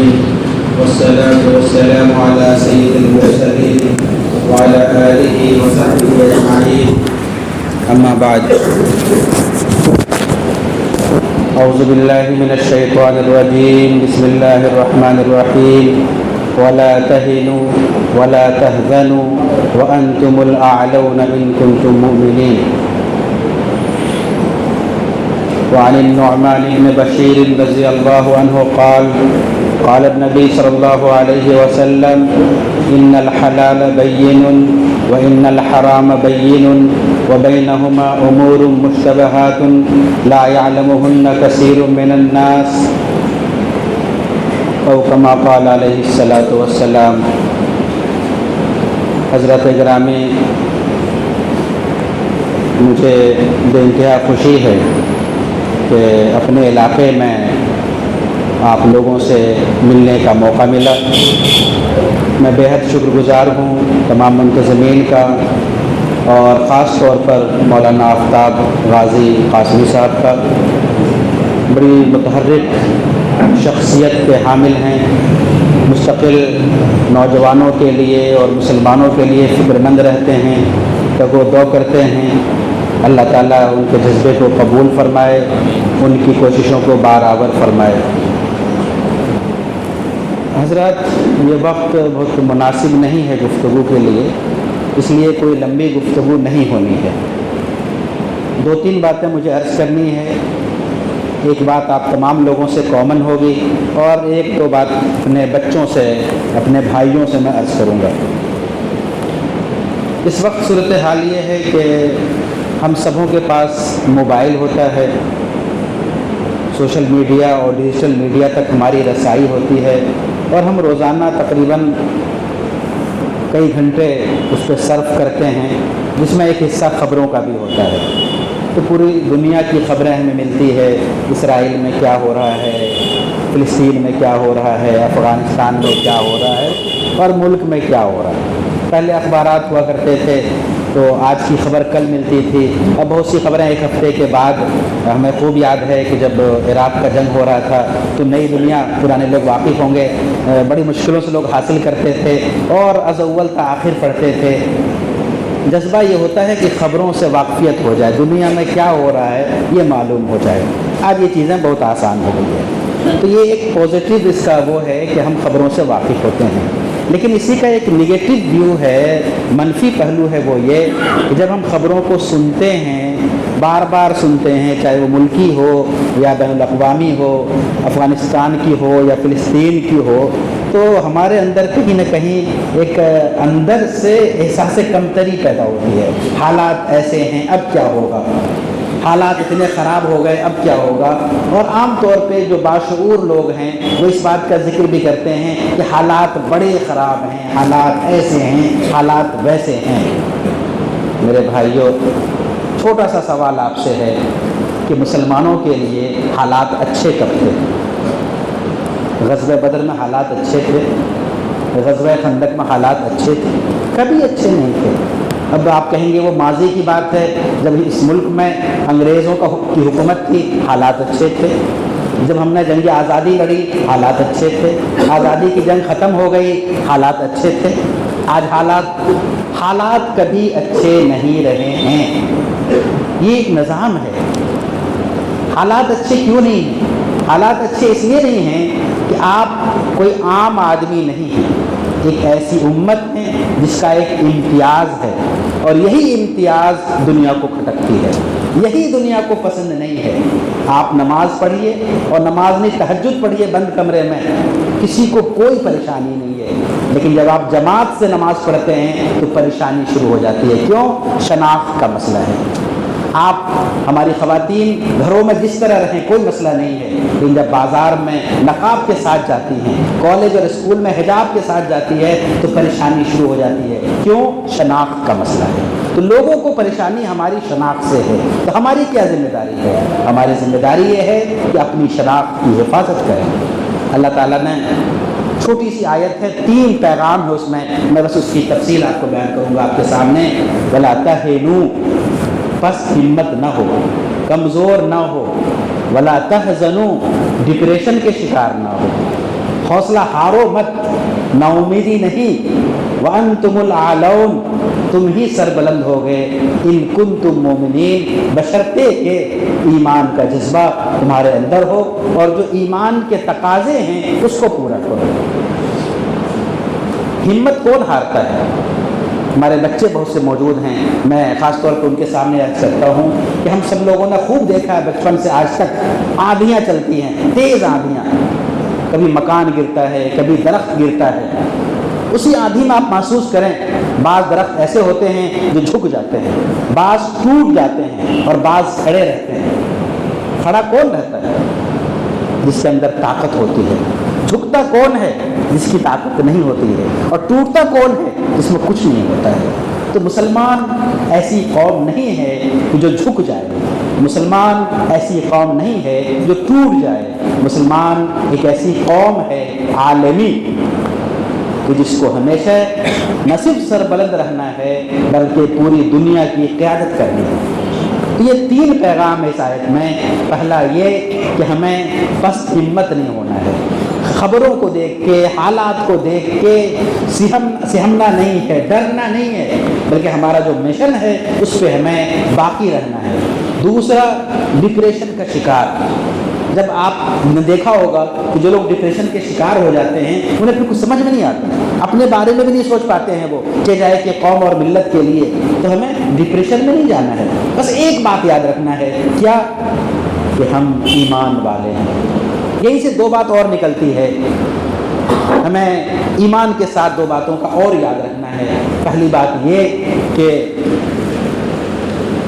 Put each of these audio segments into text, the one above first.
العالمين والصلاة والسلام على سيد المرسلين وعلى آله وصحبه أجمعين أما بعد أعوذ بالله من الشيطان الرجيم بسم الله الرحمن الرحيم ولا تهنوا ولا تهزنوا وأنتم الأعلون إن كنتم مؤمنين وعن النعمان بن بشير رضي الله عنه قال قال النبي صلى الله عليه وسلم إن الحلال بين وإن الحرام بين وبينهما أمور مشتبهات لا يعلمهن كثير من الناس او كما قال علیہ الصلاۃ والسلام۔ حضرت گرامی، مجھے بے انتہا خوشی ہے کہ اپنے علاقے میں آپ لوگوں سے ملنے کا موقع ملا۔ میں بے حد شکر گزار ہوں تمام منتظمین کا، اور خاص طور پر مولانا آفتاب غازی قاسمی صاحب کا۔ بڑی متحرک شخصیت کے حامل ہیں، مستقل نوجوانوں کے لیے اور مسلمانوں کے لیے فکر مند رہتے ہیں، تگ و دو کرتے ہیں۔ اللہ تعالیٰ ان کے جذبے کو قبول فرمائے، ان کی کوششوں کو بارآور فرمائے۔ حضرات، یہ وقت بہت مناسب نہیں ہے گفتگو کے لیے، اس لیے کوئی لمبی گفتگو نہیں ہونی ہے۔ دو تین باتیں مجھے عرض کرنی ہے۔ ایک بات آپ تمام لوگوں سے کامن ہوگی، اور ایک دو بات اپنے بچوں سے، اپنے بھائیوں سے میں عرض کروں گا۔ اس وقت صورتحال یہ ہے کہ ہم سبوں کے پاس موبائل ہوتا ہے، سوشل میڈیا اور ڈیجیٹل میڈیا تک ہماری رسائی ہوتی ہے، اور ہم روزانہ تقریباً کئی گھنٹے اس پہ صرف کرتے ہیں، جس میں ایک حصہ خبروں کا بھی ہوتا ہے۔ تو پوری دنیا کی خبریں ہمیں ملتی ہے، اسرائیل میں کیا ہو رہا ہے، فلسطین میں کیا ہو رہا ہے، افغانستان میں کیا ہو رہا ہے، اور ملک میں کیا ہو رہا ہے۔ پہلے اخبارات ہوا کرتے تھے تو آج کی خبر کل ملتی تھی، اب بہت سی خبریں ایک ہفتے کے بعد۔ ہمیں خوب یاد ہے کہ جب عراق کا جنگ ہو رہا تھا تو نئی دنیا، پرانے لوگ واقف ہوں گے، بڑی مشکلوں سے لوگ حاصل کرتے تھے اور از اول تا آخر پڑھتے تھے۔ جذبہ یہ ہوتا ہے کہ خبروں سے واقفیت ہو جائے، دنیا میں کیا ہو رہا ہے یہ معلوم ہو جائے۔ آج یہ چیزیں بہت آسان ہو گئی ہیں، تو یہ ایک پازیٹیو اس کا وہ ہے کہ ہم خبروں سے واقف ہوتے ہیں۔ لیکن اسی کا ایک نگیٹو ویو ہے، منفی پہلو ہے، وہ یہ کہ جب ہم خبروں کو سنتے ہیں، بار بار سنتے ہیں، چاہے وہ ملکی ہو یا بین الاقوامی ہو، افغانستان کی ہو یا فلسطین کی ہو، تو ہمارے اندر کہیں نہ کہیں ایک اندر سے احساس کمتری پیدا ہوتی ہے۔ حالات ایسے ہیں، اب کیا ہوگا؟ حالات اتنے خراب ہو گئے، اب کیا ہوگا؟ اور عام طور پہ جو باشعور لوگ ہیں وہ اس بات کا ذکر بھی کرتے ہیں کہ حالات بڑے خراب ہیں، حالات ایسے ہیں، حالات ویسے ہیں۔ میرے بھائیوں، چھوٹا سا سوال آپ سے ہے کہ مسلمانوں کے لیے حالات اچھے کب تھے؟ غزوہ بدر میں حالات اچھے تھے؟ غزوہ خندق میں حالات اچھے تھے؟ کبھی اچھے نہیں تھے۔ اب آپ کہیں گے وہ ماضی کی بات ہے، جب اس ملک میں انگریزوں کی حکومت تھی حالات اچھے تھے۔ جب ہم نے جنگ آزادی لڑی حالات اچھے تھے۔ آزادی کی جنگ ختم ہو گئی، حالات اچھے تھے۔ آج حالات کبھی اچھے نہیں رہے ہیں۔ یہ ایک نظام ہے۔ حالات اچھے کیوں نہیں ہیں؟ حالات اچھے اس لیے نہیں ہیں کہ آپ کوئی عام آدمی نہیں ہیں، ایک ایسی امت ہے جس کا ایک امتیاز ہے، اور یہی امتیاز دنیا کو کھٹکتی ہے، یہی دنیا کو پسند نہیں ہے۔ آپ نماز پڑھیے، اور نماز نہیں تہجد پڑھیے بند کمرے میں، کسی کو کوئی پریشانی نہیں ہے، لیکن جب آپ جماعت سے نماز پڑھتے ہیں تو پریشانی شروع ہو جاتی ہے۔ کیوں؟ شناخت کا مسئلہ ہے۔ آپ ہماری خواتین گھروں میں جس طرح رہیں کوئی مسئلہ نہیں ہے، لیکن جب بازار میں نقاب کے ساتھ جاتی ہیں، کالج اور اسکول میں حجاب کے ساتھ جاتی ہے تو پریشانی شروع ہو جاتی ہے۔ کیوں؟ شناخت کا مسئلہ ہے۔ تو لوگوں کو پریشانی ہماری شناخت سے ہے، تو ہماری کیا ذمہ داری ہے؟ ہماری ذمہ داری یہ ہے کہ اپنی شناخت کی حفاظت کریں۔ اللہ تعالیٰ نے چھوٹی سی آیت ہے، 3 پیغام ہے اس میں بس اس کی تفصیل آپ کو بیان کروں گا آپ کے سامنے۔ وَلَا تَهِنُوا، پس ہمت نہ ہو، کمزور نہ ہو، وَلَا تَحْزَنُوا، ڈپریشن کے شکار نہ ہو، حوصلہ ہارو مت، نا امیدی نہیں، وانتم الاعلون، تم ہی سربلند ہوگے، ان کنتم مومنین، بشرطے کہ ایمان کا جذبہ تمہارے اندر ہو اور جو ایمان کے تقاضے ہیں اس کو پورا کرو۔ ہمت کون ہارتا ہے؟ ہمارے بچے بہت سے موجود ہیں، میں خاص طور پہ ان کے سامنے عرض کرتا ہوں کہ ہم سب لوگوں نے خوب دیکھا ہے بچپن سے آج تک، آندھیاں چلتی ہیں، تیز آندھیاں، کبھی مکان گرتا ہے، کبھی درخت گرتا ہے، اسی آندھی میں آپ محسوس کریں بعض درخت ایسے ہوتے ہیں جو جھک جاتے ہیں، بعض ٹوٹ جاتے ہیں اور بعض کھڑے رہتے ہیں۔ کھڑا کون رہتا ہے؟ جس کے اندر طاقت ہوتی ہے۔ جھکتا کون ہے؟ جس کی طاقت نہیں ہوتی ہے۔ اور ٹوٹتا کون ہے؟ جس میں کچھ نہیں ہوتا ہے۔ تو مسلمان ایسی قوم نہیں ہے کہ جو جھک جائے، مسلمان ایسی قوم نہیں ہے جو ٹوٹ جائے، مسلمان ایک ایسی قوم ہے عالمی کہ جس کو ہمیشہ نہ صرف سربلند رہنا ہے بلکہ پوری دنیا کی قیادت کرنی ہے۔ تو یہ تین پیغام ہے اس آیت میں۔ پہلا یہ کہ ہمیں پست ہمت نہیں ہونا ہے، خبروں کو دیکھ کے، حالات کو دیکھ کے سہمنا نہیں ہے، ڈرنا نہیں ہے، بلکہ ہمارا جو مشن ہے اس پہ ہمیں باقی رہنا ہے۔ دوسرا، ڈپریشن کا شکار۔ جب آپ نے دیکھا ہوگا کہ جو لوگ ڈپریشن کے شکار ہو جاتے ہیں انہیں پھر کچھ سمجھ میں نہیں آتا، اپنے بارے میں بھی نہیں سوچ پاتے ہیں، وہ کہ جائے کہ قوم اور ملت کے لیے۔ تو ہمیں ڈپریشن میں نہیں جانا ہے، بس ایک بات یاد رکھنا ہے، کیا؟ کہ ہم ایمان والے ہیں۔ یہیں سے دو بات اور نکلتی ہے، ہمیں ایمان کے ساتھ دو باتوں کا اور یاد رکھنا ہے۔ پہلی بات یہ کہ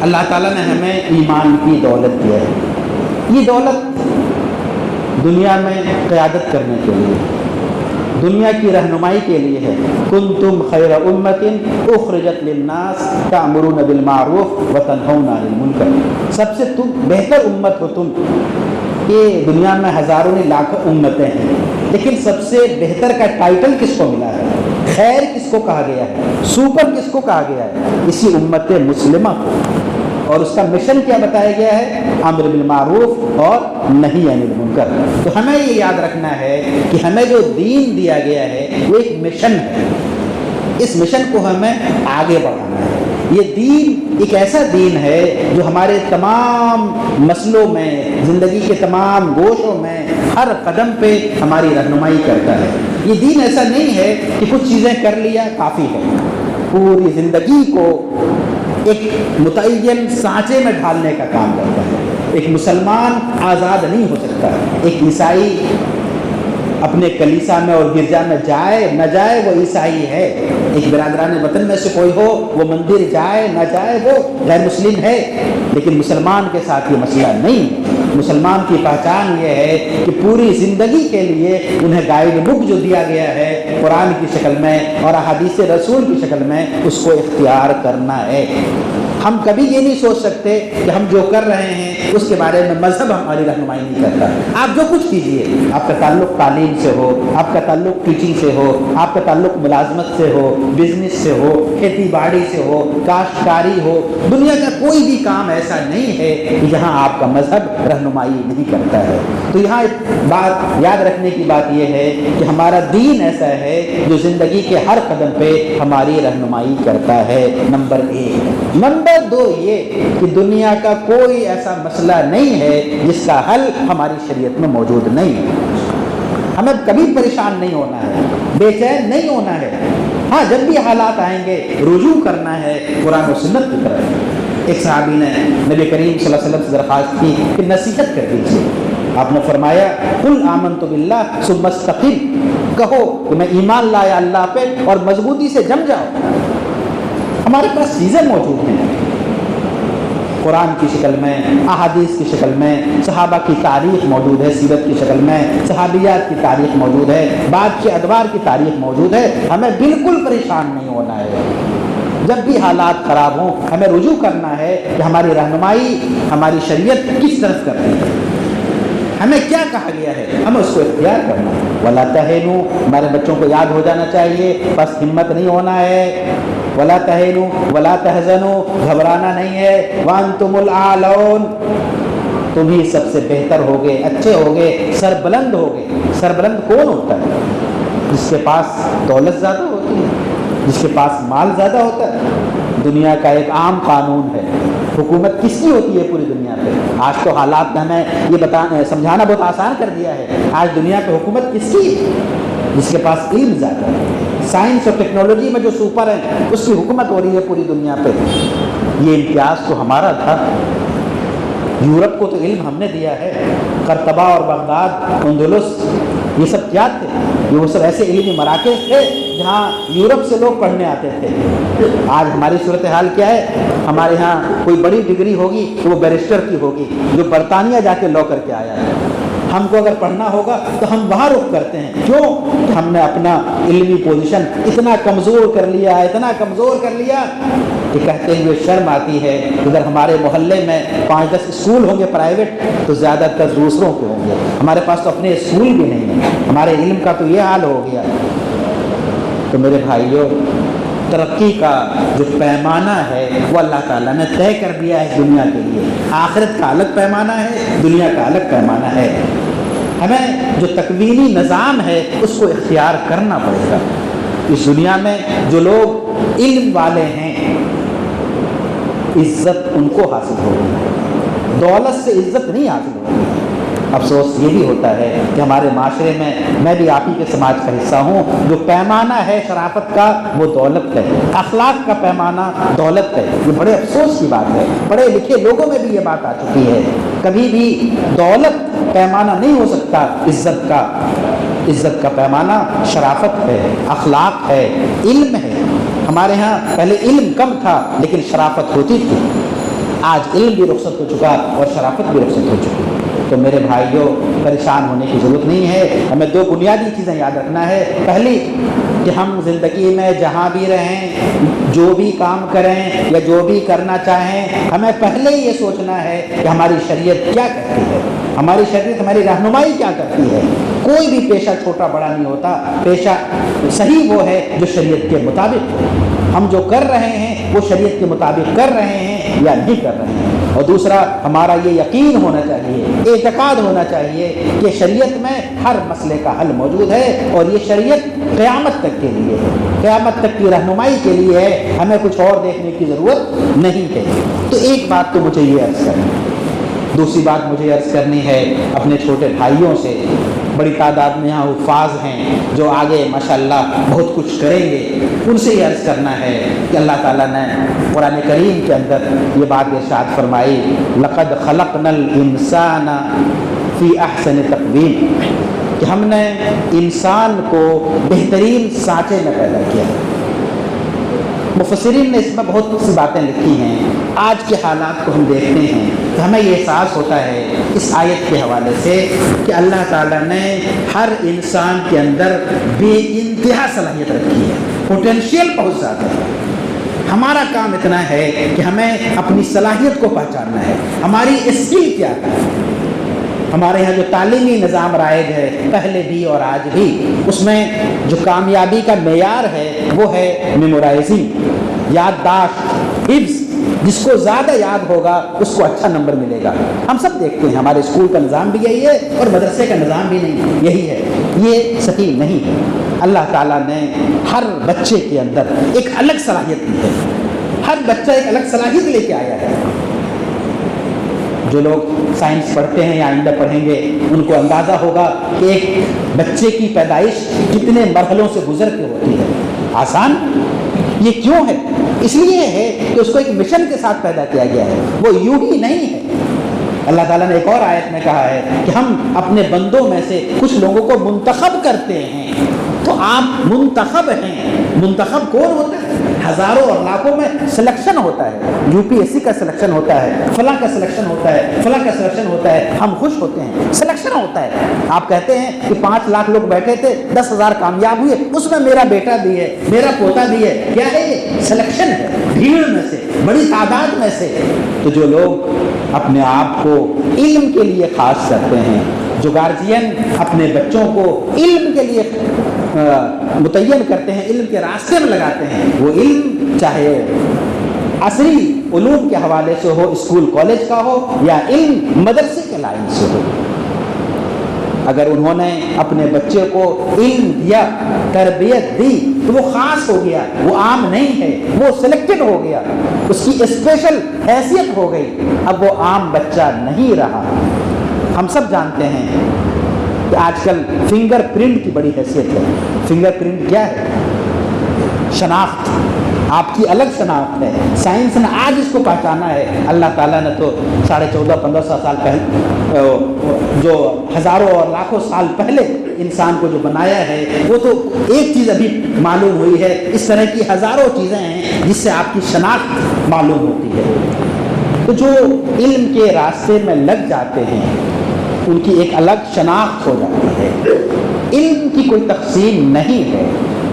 اللہ تعالیٰ نے ہمیں ایمان کی دولت دی ہے۔ یہ دولت دنیا میں قیادت کرنے کے لیے، دنیا کی رہنمائی کے لیے ہے۔ کنتم خیر امۃ اخرجت للناس تأمرون بالمعروف وتنہون عن المنکر، سب سے تم بہتر امت ہو تم۔ یہ دنیا میں ہزاروں نے لاکھوں امتیں ہیں، لیکن سب سے بہتر کا ٹائٹل کس کو ملا ہے؟ خیر کس کو کہا گیا ہے؟ سپر کس کو کہا گیا ہے؟ اسی امت مسلمہ کو۔ اور اس کا مشن کیا بتایا گیا ہے؟ امر بالمعروف اور نہی عن المنکر۔ تو ہمیں یہ یاد رکھنا ہے کہ ہمیں جو دین دیا گیا ہے وہ ایک مشن ہے، اس مشن کو ہمیں آگے بڑھانا ہے۔ یہ دین ایک ایسا دین ہے جو ہمارے تمام مسئلوں میں، زندگی کے تمام گوشوں میں، ہر قدم پہ ہماری رہنمائی کرتا ہے۔ یہ دین ایسا نہیں ہے کہ کچھ چیزیں کر لیا کافی ہے، پوری زندگی کو ایک متعین سانچے میں ڈھالنے کا کام کرتا ہے۔ ایک مسلمان آزاد نہیں ہو سکتا، ایک عیسائی اپنے کلیسا میں اور گرجا میں جائے نہ جائے وہ عیسائی ہے، ایک برادران وطن میں سے کوئی ہو وہ مندر جائے نہ جائے وہ غیر مسلم ہے، لیکن مسلمان کے ساتھ یہ مسئلہ نہیں۔ مسلمان کی پہچان یہ ہے کہ پوری زندگی کے لیے انہیں گائیڈ بک جو دیا گیا ہے قرآن کی شکل میں اور احادیث رسول کی شکل میں، اس کو اختیار کرنا ہے۔ ہم کبھی یہ نہیں سوچ سکتے کہ ہم جو کر رہے ہیں اس کے بارے میں مذہب ہماری رہنمائی نہیں کرتا۔ آپ جو کچھ کیجئے، آپ کا تعلق تعلیم سے ہو، آپ کا تعلق ٹیچنگ سے ہو، آپ کا تعلق ملازمت سے ہو، بزنس سے ہو، کھیتی باڑی سے ہو، کاشتکاری ہو، دنیا کا کوئی بھی کام ایسا نہیں ہے کہ جہاں آپ کا مذہب رہنمائی نہیں کرتا ہے۔ تو یہاں ایک بات یاد رکھنے کی بات یہ ہے کہ ہمارا دین ایسا ہے جو زندگی کے ہر قدم پہ ہماری رہنمائی کرتا ہے، نمبر 1۔ نمبر 2 یہ کہ دنیا کا کوئی ایسا مسئلہ نہیں ہے جس کا حل ہماری شریعت میں موجود نہیں ہے۔ ہمیں کبھی پریشان نہیں ہونا ہے، بے چین نہیں ہونا ہے۔ ہاں، جب بھی حالات آئیں گے رجوع کرنا ہے قرآن و سنت کی طرف۔ ایک صحابی نے نبی کریم صلی اللہ علیہ وسلم سے درخواست کی کہ نصیحت کر دیجیے۔ آپ نے فرمایا قل آمنت باللہ ثم استقم، کہو کہ میں ایمان لایا اللہ پہ اور مضبوطی سے جم جاؤ۔ ہمارے پاس چیزیں موجود ہیں، قرآن کی شکل میں، احادیث کی شکل میں، صحابہ کی تاریخ موجود ہے، سیرت کی شکل میں صحابیات کی تاریخ موجود ہے، بعد کے ادوار کی تاریخ موجود ہے۔ ہمیں بالکل پریشان نہیں ہونا ہے۔ جب بھی حالات خراب ہوں ہمیں رجوع کرنا ہے کہ ہماری رہنمائی، ہماری شریعت کس طرف کر رہی ہے، ہمیں کیا کہا گیا ہے، ہمیں اس کو اختیار کرنا ہے۔ وَلَا تَهِنُوا، ہمارے بچوں کو یاد ہو جانا چاہیے، بس ہمت نہیں ہونا ہے۔ وَلَا تَهِنُوا وَلَا تَحْزَنُوا، گھبرانا نہیں ہے۔ وَأَنْتُمُ الْأَعْلَوْنَ، تم ہی سب سے بہتر ہوگے، اچھے ہوگے، سربلند ہوگے۔ سربلند کون ہوتا ہے؟ جس کے پاس دولت زیادہ ہوتی ہے، جس کے پاس مال زیادہ ہوتا ہے۔ دنیا کا ایک عام قانون ہے، حکومت کس کی ہوتی ہے پوری دنیا پہ؟ آج تو حالات نے ہمیں یہ سمجھانا بہت آسان کر دیا ہے۔ آج دنیا پہ حکومت کس کی ہے؟ جس کے پاس علم زیادہ ہے، سائنس اور ٹیکنالوجی میں جو سپر ہے اس کی حکومت ہو رہی ہے پوری دنیا پہ۔ یہ امتیاز تو ہمارا تھا۔ یورپ کو تو علم ہم نے دیا ہے، قرطبہ اور بغداد، اندلس، یہ سب کیا تھے؟ یہ وہ سب ایسے علمی مراکز تھے جہاں یورپ سے لوگ پڑھنے آتے تھے۔ آج ہماری صورتحال کیا ہے؟ ہمارے ہاں کوئی بڑی ڈگری ہوگی تو وہ بیرسٹر کی ہوگی، جو برطانیہ جا کے لا کر کے آیا ہے۔ ہم کو اگر پڑھنا ہوگا تو ہم وہاں رخ کرتے ہیں۔ کیوں؟ کہ ہم نے اپنا علمی پوزیشن اتنا کمزور کر لیا، اتنا کمزور کر لیا کہ کہتے ہوئے شرم آتی ہے۔ اگر ہمارے محلے میں 5-10 اسکول ہوں گے پرائیویٹ تو زیادہ تر دوسروں کے ہوں گے، ہمارے پاس تو اپنے اسکول بھی نہیں ہیں۔ ہمارے علم کا تو یہ حال ہو گیا۔ تو میرے بھائیوں، ترقی کا جو پیمانہ ہے وہ اللہ تعالیٰ نے طے کر دیا ہے دنیا کے لیے۔ آخرت کا الگ پیمانہ ہے، دنیا کا الگ پیمانہ ہے۔ ہمیں جو تکوینی نظام ہے اس کو اختیار کرنا پڑے گا۔ اس دنیا میں جو لوگ علم والے ہیں عزت ان کو حاصل ہوگی، دولت سے عزت نہیں حاصل ہوگی۔ افسوس یہ بھی ہوتا ہے کہ ہمارے معاشرے میں بھی آپ ہی کے سماج کا حصہ ہوں، جو پیمانہ ہے شرافت کا وہ دولت ہے، اخلاق کا پیمانہ دولت ہے۔ یہ بڑے افسوس کی بات ہے، پڑھے لکھے لوگوں میں بھی یہ بات آ چکی ہے۔ کبھی بھی دولت پیمانہ نہیں ہو سکتا عزت کا۔ عزت کا پیمانہ شرافت ہے، اخلاق ہے، علم ہے۔ ہمارے ہاں پہلے علم کم تھا لیکن شرافت ہوتی تھی، آج علم بھی رخصت ہو چکا اور شرافت بھی رخصت ہو چکی۔ تو میرے بھائیوں، پریشان ہونے کی ضرورت نہیں ہے۔ ہمیں 2 بنیادی چیزیں یاد رکھنا ہے۔ پہلی کہ ہم زندگی میں جہاں بھی رہیں، جو بھی کام کریں یا جو بھی کرنا چاہیں، ہمیں پہلے یہ سوچنا ہے کہ ہماری شریعت کیا کہتی ہے، ہماری شریعت ہماری رہنمائی کیا کرتی ہے۔ کوئی بھی پیشہ چھوٹا بڑا نہیں ہوتا، پیشہ صحیح وہ ہے جو شریعت کے مطابق ہے۔ ہم جو کر رہے ہیں وہ شریعت کے مطابق کر رہے ہیں یا نہیں کر رہے ہیں۔ اور دوسرا، ہمارا یہ یقین ہونا چاہیے، اعتقاد ہونا چاہیے کہ شریعت میں ہر مسئلے کا حل موجود ہے اور یہ شریعت قیامت تک کے لیے ہے، قیامت تک کی رہنمائی کے لیے ہے، ہمیں کچھ اور دیکھنے کی ضرورت نہیں ہے۔ تو ایک بات تو مجھے یہ عرض کرنی ہے۔ دوسری بات مجھے عرض کرنی ہے اپنے چھوٹے بھائیوں سے، بڑی تعداد میں یہاں حفاظ ہیں جو آگے ماشاءاللہ بہت کچھ کریں گے، ان سے یہ عرض کرنا ہے کہ اللہ تعالیٰ نے قرآن کریم کے اندر یہ بات ارشاد فرمائی، لقد خلقنا الانسان فی احسن تقویم، کہ ہم نے انسان کو بہترین سانچے میں پیدا کیا۔ مفسرین نے اس میں بہت سی باتیں لکھی ہیں۔ آج کے حالات کو ہم دیکھتے ہیں تو ہمیں یہ احساس ہوتا ہے اس آیت کے حوالے سے کہ اللہ تعالیٰ نے ہر انسان کے اندر بے انتہا صلاحیت رکھی ہے، پوٹینشیل بہت زیادہ ہے۔ ہمارا کام اتنا ہے کہ ہمیں اپنی صلاحیت کو پہچاننا ہے، ہماری اسکل کیا ہے۔ ہمارے یہاں جو تعلیمی نظام رائج ہے پہلے بھی اور آج بھی، اس میں جو کامیابی کا معیار ہے وہ ہے میمورائزنگ، یادداشت، حفظ۔ جس کو زیادہ یاد ہوگا اس کو اچھا نمبر ملے گا۔ ہم سب دیکھتے ہیں ہمارے اسکول کا نظام بھی یہی ہے اور مدرسے کا نظام بھی نہیں یہی ہے، یہ صحیح نہیں ہے۔ اللہ تعالیٰ نے ہر بچے کے اندر ایک الگ صلاحیت دی ہے، ہر بچہ ایک الگ صلاحیت لے کے آیا ہے۔ جو لوگ سائنس پڑھتے ہیں یا آئندہ پڑھیں گے ان کو اندازہ ہوگا کہ ایک بچے کی پیدائش کتنے مرحلوں سے گزر کے ہوتی ہے۔ آسان یہ کیوں ہے؟ اس لیے ہے کہ اس کو ایک مشن کے ساتھ پیدا کیا گیا ہے، وہ یوں ہی نہیں ہے۔ اللہ تعالیٰ نے ایک اور آیت میں کہا ہے کہ ہم اپنے بندوں میں سے کچھ لوگوں کو منتخب کرتے ہیں۔ تو آپ منتخب ہیں۔ منتخب کون ہوتا ہے؟ ہزاروں اور لاکھوں میں سلیکشن ہوتا ہے، UPSC کا سلیکشن ہوتا ہے، فلاں کا سلیکشن ہوتا ہے، فلاں کا سلیکشن ہوتا ہے، ہم خوش ہوتے ہیں، سلیکشن ہوتا ہے۔ آپ کہتے ہیں کہ 5 لاکھ لوگ بیٹھے تھے، 10,000 کامیاب ہوئے، اس میں میرا بیٹا بھی ہے، میرا پوتا بھی ہے۔ کیا ہے یہ؟ سلیکشن ہے، بھیڑ میں سے، بڑی تعداد میں سے۔ تو جو لوگ اپنے آپ کو علم کے لیے خاص کرتے ہیں، جو گارجین اپنے بچوں کو علم کے لیے متعین کرتے ہیں، علم کے راستے میں لگاتے ہیں، وہ علم چاہے عصری علوم کے حوالے سے ہو، اسکول کالج کا ہو، یا علم مدرسے کے لائن سے ہو، اگر انہوں نے اپنے بچے کو علم دیا، تربیت دی، تو وہ خاص ہو گیا، وہ عام نہیں ہے، وہ سلیکٹڈ ہو گیا، اس کی اسپیشل حیثیت ہو گئی، اب وہ عام بچہ نہیں رہا۔ ہم سب جانتے ہیں کہ آج کل فنگر پرنٹ کی بڑی حیثیت ہے۔ فنگر پرنٹ کیا ہے؟ شناخت، آپ کی الگ شناخت ہے۔ سائنس نے آج اس کو پہچانا ہے۔ اللہ تعالیٰ نے تو 1450-1500 سال پہلے، جو ہزاروں اور لاکھوں سال پہلے انسان کو جو بنایا ہے، وہ تو ایک چیز ابھی معلوم ہوئی ہے، اس طرح کی ہزاروں چیزیں ہیں جس سے آپ کی شناخت معلوم ہوتی ہے۔ تو جو علم کے راستے میں لگ جاتے ہیں ان کی ایک الگ شناخت ہو جاتی ہے۔ علم کی کوئی تقسیم نہیں ہے،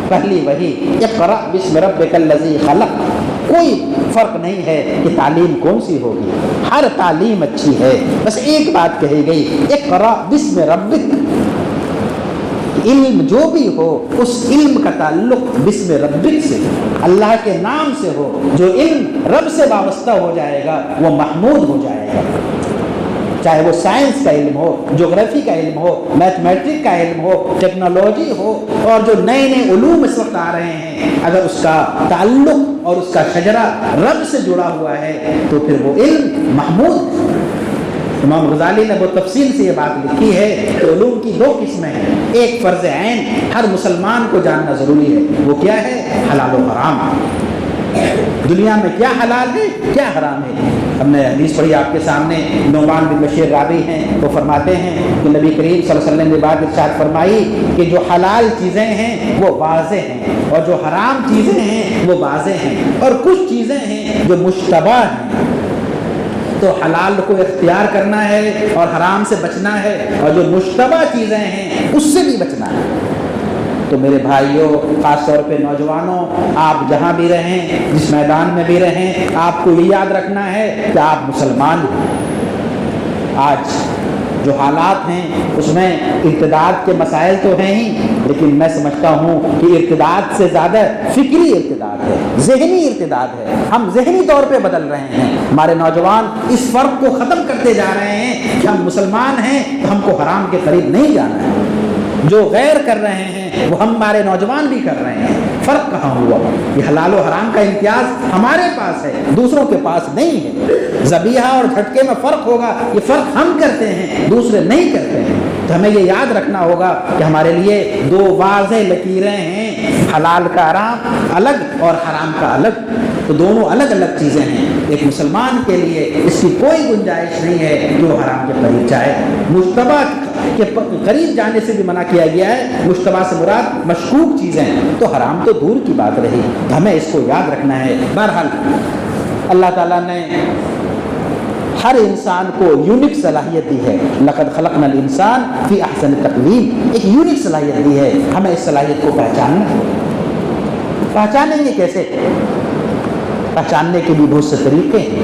پہلی وہی اقرأ بسم ربک الذی خلق۔ کوئی فرق نہیں ہے کہ تعلیم کون سی ہوگی، ہر تعلیم اچھی ہے، بس ایک بات کہی گئی، اقرأ بسم ربک۔ علم جو بھی ہو اس علم کا تعلق بسم ربک سے، اللہ کے نام سے ہو۔ جو علم رب سے وابستہ ہو جائے گا وہ محمود ہو جائے گا، چاہے وہ سائنس کا علم ہو، جغرافی کا علم ہو، میتھمیٹک کا علم ہو، ٹیکنالوجی ہو، اور جو نئے نئے علوم اس وقت آ رہے ہیں، اگر اس کا تعلق اور اس کا شجرہ رب سے جڑا ہوا ہے تو پھر وہ علم محمود ہے۔ امام غزالی نے بہت تفصیل سے یہ بات لکھی ہے کہ علوم کی دو قسمیں ہیں، ایک فرض عین ہر مسلمان کو جاننا ضروری ہے، وہ کیا ہے؟ حلال و حرام۔ دنیا میں کیا حلال ہے، کیا حرام ہے۔ ہم نے حدیث پڑھی آپ کے سامنے، نعمان بن بشیر راوی ہیں، وہ فرماتے ہیں کہ نبی کریم صلی اللہ علیہ وسلم نے بات ارشاد فرمائی کہ جو حلال چیزیں ہیں وہ واضح ہیں اور جو حرام چیزیں ہیں وہ واضح ہیں، اور کچھ چیزیں ہیں جو مشتبہ ہیں، تو حلال کو اختیار کرنا ہے اور حرام سے بچنا ہے، اور جو مشتبہ چیزیں ہیں اس سے بھی بچنا ہے۔ تو میرے بھائیوں، خاص طور پہ نوجوانوں، آپ جہاں بھی رہیں، جس میدان میں بھی رہیں، آپ کو یہ یاد رکھنا ہے کہ آپ مسلمان ہیں۔ آج جو حالات ہیں اس میں ارتداد کے مسائل تو ہیں ہی، لیکن میں سمجھتا ہوں کہ ارتداد سے زیادہ فکری ارتداد ہے، ذہنی ارتداد ہے۔ ہم ذہنی طور پہ بدل رہے ہیں، ہمارے نوجوان اس فرق کو ختم کرتے جا رہے ہیں کہ ہم مسلمان ہیں تو ہم کو حرام کے قریب نہیں جانا ہے۔ جو غیر کر رہے ہیں وہ ہمارے نوجوان بھی کر رہے ہیں۔ فرق کہاں ہوا؟ یہ حلال و حرام کا امتیاز ہمارے پاس ہے، دوسروں کے پاس نہیں ہے۔ ذبیحہ اور جھٹکے میں فرق ہوگا، یہ فرق ہم کرتے ہیں، دوسرے نہیں کرتے ہیں۔ تو ہمیں یہ یاد رکھنا ہوگا کہ ہمارے لیے دو واضح لکیریں ہیں، حلال کا حرام الگ اور حرام کا الگ، تو دونوں الگ الگ چیزیں ہیں۔ ایک مسلمان کے لیے اس کی کوئی گنجائش نہیں ہے کہ وہ حرام کے قریب جائے۔ مشتبہ کے قریب جانے سے بھی منع کیا گیا ہے، مشتبہ سے مراد مشکوک چیزیں، تو حرام تو دور کی بات رہی، تو ہمیں اس کو یاد رکھنا ہے۔ بہرحال اللہ تعالیٰ نے ہر انسان کو یونیک صلاحیت دی ہے، لقد خلقنا الانسان فی احسن تقویم، ایک یونیک صلاحیت دی ہے، ہمیں اس صلاحیت کو پہچاننا ہے۔ پہچانیں گے کیسے؟ پہچاننے کے بھی بہت سے طریقے ہیں،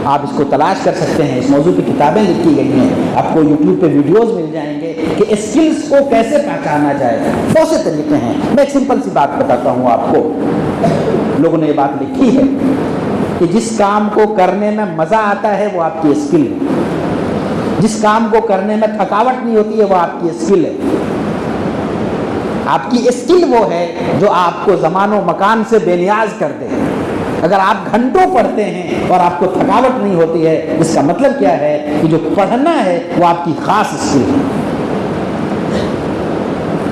آپ اس کو تلاش کر سکتے ہیں، اس موضوع پہ کتابیں لکھی گئی ہیں، آپ کو یوٹیوب پہ ویڈیوز مل جائیں گے کہ اسکلز کو کیسے پہچانا جائے، بہت سے طریقے ہیں۔ میں ایک سمپل سی بات بتاتا ہوں آپ کو، لوگوں نے یہ بات لکھی ہے کہ جس کام کو کرنے میں مزہ آتا ہے وہ آپ کی اسکل ہے، جس کام کو کرنے میں تھکاوٹ نہیں ہوتی ہے وہ آپ کی اسکل ہے۔ آپ کی اسکل وہ ہے جو آپ کو زمان و مکان سے بے نیاز کر دے۔ اگر آپ گھنٹوں پڑھتے ہیں اور آپ کو تھکاوٹ نہیں ہوتی ہے، اس کا مطلب کیا ہے کہ جو پڑھنا ہے وہ آپ کی خاص اسکل ہے۔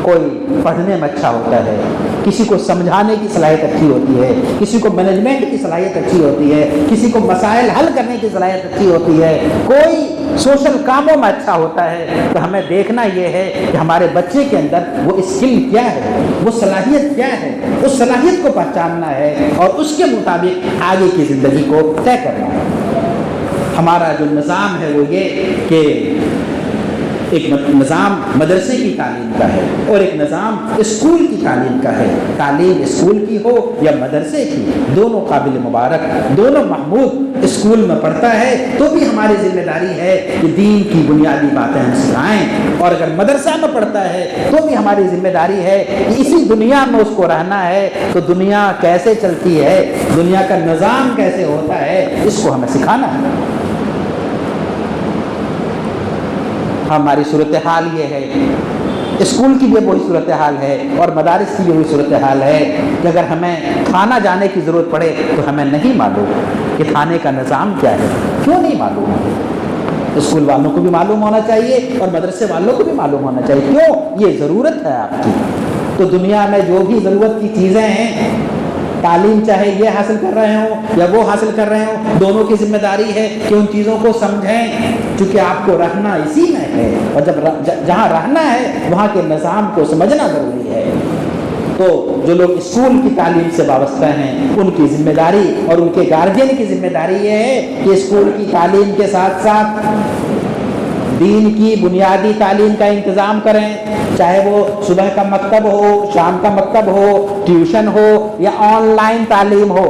کوئی پڑھنے میں اچھا ہوتا ہے، کسی کو سمجھانے کی صلاحیت اچھی ہوتی ہے، کسی کو مینجمنٹ کی صلاحیت اچھی ہوتی ہے، کسی کو مسائل حل کرنے کی صلاحیت اچھی ہوتی ہے، کوئی سوشل کاموں میں اچھا ہوتا ہے۔ تو ہمیں دیکھنا یہ ہے کہ ہمارے بچے کے اندر وہ اسکل کیا ہے، وہ صلاحیت کیا ہے، اس صلاحیت کو پہچاننا ہے اور اس کے مطابق آگے کی زندگی کو طے کرنا ہے۔ ہمارا جو نظام ہے وہ یہ کہ ایک نظام مدرسے کی تعلیم کا ہے اور ایک نظام اسکول کی تعلیم کا ہے۔ تعلیم اسکول کی ہو یا مدرسے کی، دونوں قابل مبارک، دونوں محمود۔ اسکول میں پڑھتا ہے تو بھی ہماری ذمہ داری ہے کہ دین کی بنیادی باتیں ہم سکھائیں، اور اگر مدرسہ میں پڑھتا ہے تو بھی ہماری ذمہ داری ہے کہ اسی دنیا میں اس کو رہنا ہے، تو دنیا کیسے چلتی ہے، دنیا کا نظام کیسے ہوتا ہے، اس کو ہمیں سکھانا ہے۔ ہماری صورتحال یہ ہے، اسکول کی بھی وہی صورتحال ہے اور مدارس کی بھی وہی صورتحال ہے کہ اگر ہمیں کھانا جانے کی ضرورت پڑے تو ہمیں نہیں معلوم کہ کھانے کا نظام کیا ہے۔ کیوں نہیں معلوم؟ اسکول والوں کو بھی معلوم ہونا چاہیے اور مدرسے والوں کو بھی معلوم ہونا چاہیے۔ کیوں؟ یہ ضرورت ہے آپ کی۔ تو دنیا میں جو بھی ضرورت کی چیزیں ہیں، تعلیم چاہے یہ حاصل کر رہے ہوں یا وہ حاصل کر رہے ہوں، دونوں کی ذمہ داری ہے کہ ان چیزوں کو سمجھیں، چونکہ آپ کو رہنا اسی میں ہے، اور جب جہاں رہنا ہے وہاں کے نظام کو سمجھنا ضروری ہے۔ تو جو لوگ اسکول کی تعلیم سے وابستہ ہیں ان کی ذمہ داری اور ان کے گارجین کی ذمہ داری یہ ہے کہ اسکول کی تعلیم کے ساتھ ساتھ دین کی بنیادی تعلیم کا انتظام کریں، چاہے وہ صبح کا مکتب ہو، شام کا مکتب ہو، ٹیوشن ہو یا آن لائن تعلیم ہو۔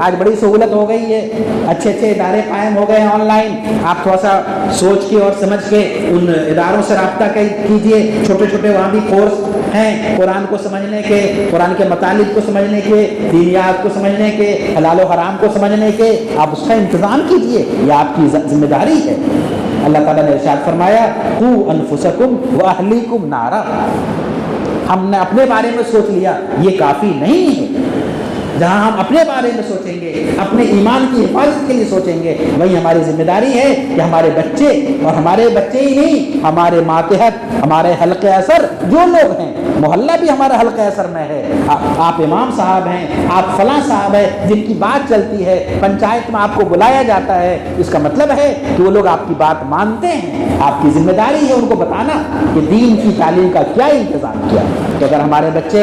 آج بڑی سہولت ہو گئی ہے، اچھے اچھے ادارے قائم ہو گئے ہیں آن لائن۔ آپ تھوڑا سا سوچ کے اور سمجھ کے ان اداروں سے رابطہ کیجئے، چھوٹے چھوٹے وہاں بھی کورس ہیں قرآن کو سمجھنے کے، قرآن کے مطالب کو سمجھنے کے، دینیات کو سمجھنے کے، حلال و حرام کو سمجھنے کے، آپ اس کا انتظام کیجئے، یہ آپ کی ذمہ داری ہے۔ اللہ تعالیٰ نے ارشاد فرمایا قوا انفسکم واہلیکم نارا۔ ہم نے اپنے بارے میں سوچ لیا، یہ کافی نہیں ہے۔ جہاں ہم اپنے بارے میں سوچیں گے، اپنے ایمان کی حفاظت کے لیے سوچیں گے، وہی ہماری ذمہ داری ہے کہ ہمارے بچے، اور ہمارے بچے ہی نہیں، ہمارے ماتحت، ہمارے حلقہ اثر جو لوگ ہیں، محلہ بھی ہمارا حلقہ اثر میں ہے، آپ امام صاحب ہیں، آپ فلاں صاحب ہیں، جن کی بات چلتی ہے، پنچایت میں آپ کو بلایا جاتا ہے، اس کا مطلب ہے کہ وہ لوگ آپ کی بات مانتے ہیں۔ آپ کی ذمہ داری ہے ان کو بتانا کہ دین کی تعلیم کا کیا انتظام کیا۔ تو اگر ہمارے بچے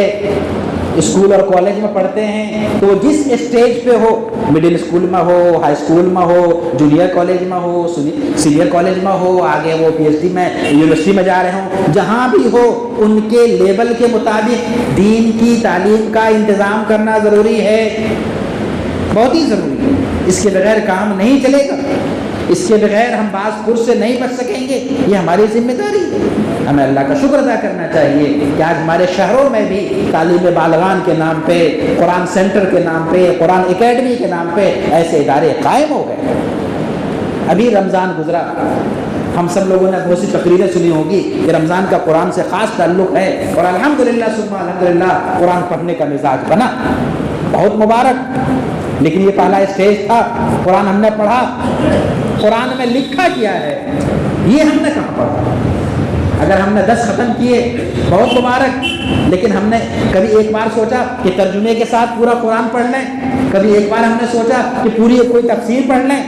اسکول اور کالج میں پڑھتے ہیں تو جس اسٹیج پہ ہو، مڈل اسکول میں ہو، ہائی اسکول میں ہو، جونیئر کالج میں ہو، سینئر کالج میں ہو، آگے وہ پی ایچ ڈی میں یونیورسٹی میں جا رہے ہوں، جہاں بھی ہو ان کے لیول کے مطابق دین کی تعلیم کا انتظام کرنا ضروری ہے، بہت ہی ضروری ہے۔ اس کے بغیر کام نہیں چلے گا، اس کے بغیر ہم بعض پرس سے نہیں بچ سکیں گے، یہ ہماری ذمہ داری ہے۔ ہمیں اللہ کا شکر ادا کرنا چاہیے کہ آج ہمارے شہروں میں بھی تعلیم بالغان کے نام پہ، قرآن سینٹر کے نام پہ، قرآن اکیڈمی کے نام پہ ایسے ادارے قائم ہو گئے۔ ابھی رمضان گزرا، ہم سب لوگوں نے بہت سی تقریریں سنی ہوگی کہ رمضان کا قرآن سے خاص تعلق ہے، اور الحمدللہ ثم الحمدللہ قرآن پڑھنے کا مزاج بنا، بہت مبارک۔ لیکن یہ پہلا اسٹیج تھا، قرآن ہم نے پڑھا، قرآن میں لکھا کیا ہے یہ ہم نے کہاں پڑھا؟ اگر ہم نے 10 ختم کیے بہت مبارک، لیکن ہم نے کبھی ایک بار سوچا کہ ترجمے کے ساتھ پورا قرآن پڑھ لیں، کبھی ایک بار ہم نے سوچا کہ پوری کوئی تفسیر پڑھ لیں۔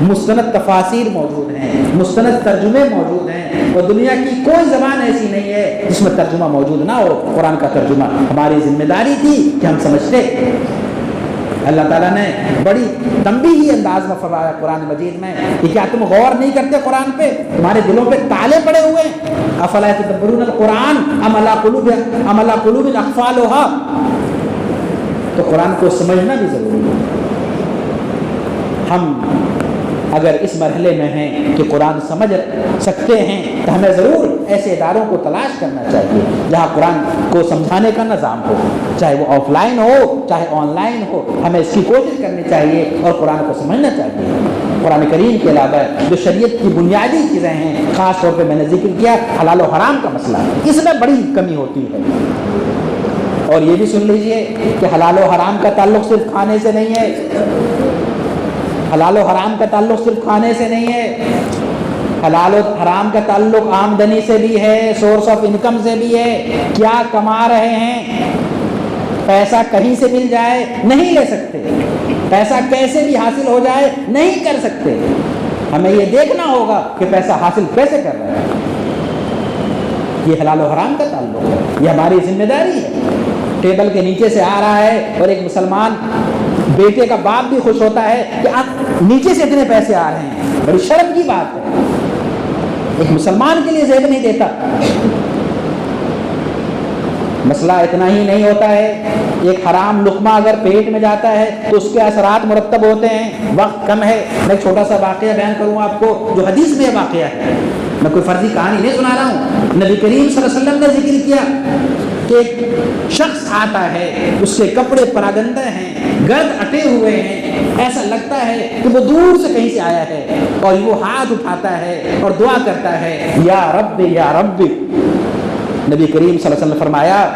مستند تفاسیر موجود ہیں، مستند ترجمے موجود ہیں، اور دنیا کی کوئی زبان ایسی نہیں ہے جس میں ترجمہ موجود نہ ہو، قرآن کا ترجمہ۔ ہماری ذمہ داری تھی کہ ہم سمجھتے۔ اللہ تعالیٰ نے بڑی تنبیہی انداز میں فرمایا قرآن مجید میں کہ کیا تم غور نہیں کرتے قرآن پہ؟ تمہارے دلوں پہ تالے پڑے ہوئے ہیں۔ افلا یتدبرون القرآن ام علی قلوب اقفالھا۔ تو قرآن کو سمجھنا بھی ضروری ہے۔ ہم اگر اس مرحلے میں ہیں کہ قرآن سمجھ سکتے ہیں تو ہمیں ضرور ایسے اداروں کو تلاش کرنا چاہیے جہاں قرآن کو سمجھانے کا نظام ہو، چاہے وہ آف لائن ہو چاہے آن لائن ہو، ہمیں اس کی کوشش کرنی چاہیے اور قرآن کو سمجھنا چاہیے۔ قرآن کریم کے علاوہ جو شریعت کی بنیادی چیزیں ہیں، خاص طور پہ میں نے ذکر کیا حلال و حرام کا مسئلہ، اس میں بڑی کمی ہوتی ہے۔ اور یہ بھی سن لیجئے کہ حلال و حرام کا تعلق صرف کھانے سے نہیں ہے، حلال و حرام کا تعلق صرف کھانے سے نہیں ہے، حلال و حرام کا تعلق آمدنی سے بھی ہے، سورس آف انکم سے بھی ہے۔ کیا کما رہے ہیں، پیسہ کہیں سے مل جائے نہیں لے سکتے، پیسہ کیسے بھی حاصل ہو جائے نہیں کر سکتے۔ ہمیں یہ دیکھنا ہوگا کہ پیسہ حاصل کیسے کر رہے ہیں۔ یہ حلال و حرام کا تعلق ہے، یہ ہماری ذمہ داری ہے۔ ٹیبل کے نیچے سے آ رہا ہے اور ایک مسلمان بیٹے کا باپ بھی خوش ہوتا ہے کہ آپ نیچے سے اتنے پیسے آ رہے ہیں، بڑی شرم کی بات ہے۔ ایک مسلمان کے لیے زیب نہیں دیتا۔ مسئلہ اتنا ہی نہیں ہوتا ہے، ایک حرام لقمہ اگر پیٹ میں جاتا ہے تو اس کے اثرات مرتب ہوتے ہیں۔ وقت کم ہے، میں ایک چھوٹا سا واقعہ بیان کروں آپ کو جو حدیث میں واقعہ ہے، میں کوئی فرضی کہانی نہیں سنا رہا ہوں۔ نبی کریم صلی اللہ علیہ وسلم نے ذکر کیا کہ ایک شخص آتا ہے، اس کے کپڑے پراگندہ ہیں، گرد اٹے ہوئے ہیں، ایسا لگتا ہے کہ وہ دور سے کہیں سے آیا ہے، اور وہ ہاتھ اٹھاتا ہے اور دعا کرتا ہے، یا رب یا رب۔ نبی کریم صلی اللہ علیہ وسلم نے فرمایا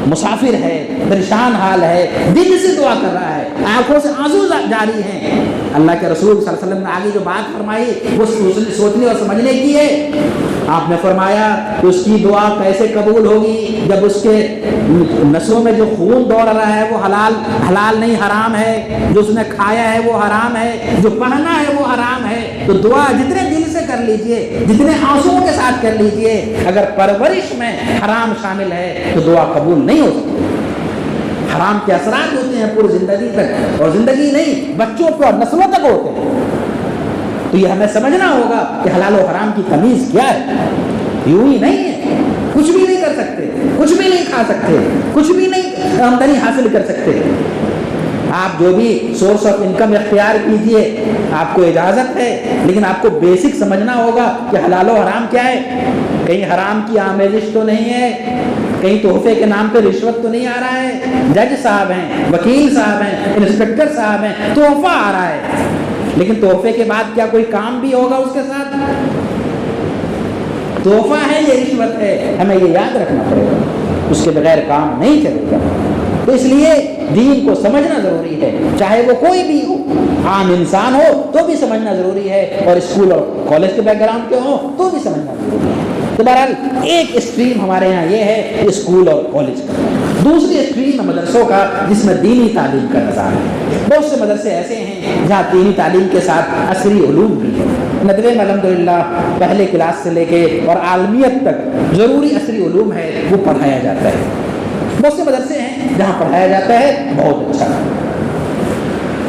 مسافر ہے، پریشان حال ہے، دل سے دعا کر رہا ہے، آنکھوں سے آنسو جاری ہیں۔ اللہ کے رسول صلی اللہ علیہ وسلم نے آگے جو بات فرمائی وہ سوچنے اور سمجھنے کی ہے۔ آپ نے فرمایا کہ اس کی دعا کیسے قبول ہوگی جب اس کے نسوں میں جو خون دوڑ رہا ہے وہ حلال نہیں حرام ہے، جو اس نے کھایا ہے وہ حرام ہے، جو پہنا ہے وہ حرام ہے۔ تو دعا جتنے دل سے کر لیجئے، جتنے آنسوؤں کے ساتھ کر لیجئے، اگر پرورش میں حرام شامل ہے تو دعا قبول نہیں ہو سکتی۔ حرام کے اثرات ہوتے ہیں پوری زندگی تک، اور زندگی نہیں بچوں کو اور نسلوں تک ہوتے ہیں۔ تو یہ ہمیں سمجھنا ہوگا کہ حلال و حرام کی تمیز کیا ہے۔ یوں ہی نہیں ہے، کچھ بھی نہیں کر سکتے، کچھ بھی نہیں کھا سکتے، کچھ بھی نہیں آمدنی حاصل کر سکتے۔ آپ جو بھی سورس آف انکم اختیار کیجئے، آپ کو اجازت ہے، لیکن آپ کو بیسک سمجھنا ہوگا کہ حلال و حرام کیا ہے۔ کہیں حرام کی آمیزش تو نہیں ہے، کہیں تحفے کے نام پہ رشوت تو نہیں آ رہا ہے، جج صاحب ہیں، وکیل صاحب ہیں، انسپیکٹر صاحب ہیں، تحفہ آ رہا ہے، لیکن تحفے کے بعد کیا کوئی کام بھی ہوگا اس کے ساتھ؟ تحفہ ہے یہ رشوت ہے، ہمیں یہ یاد رکھنا پڑے گا، اس کے بغیر کام نہیں چلے گا۔ تو اس لیے دین کو سمجھنا ضروری ہے، چاہے وہ کوئی بھی ہو، عام انسان ہو تو بھی سمجھنا ضروری ہے، اور اسکول اور کالج کے بیک گراؤنڈ کے ہوں تو بھی سمجھنا ضروری ہے۔ تو بہرحال ایک اسٹریم ہمارے یہاں یہ ہے اسکول اور کالج کا، دوسری اسٹریم مدرسوں کا جس میں دینی تعلیم کا نظام ہے۔ بہت سے مدرسے ایسے ہیں جہاں دینی تعلیم کے ساتھ عصری علوم بھی ہے۔ ندوے میں الحمدللہ پہلے کلاس سے لے کے اور عالمیت تک ضروری عصری علوم ہے وہ پڑھایا جاتا ہے۔ بہت سے مدرسے ہیں جہاں پڑھایا جاتا ہے بہت اچھا۔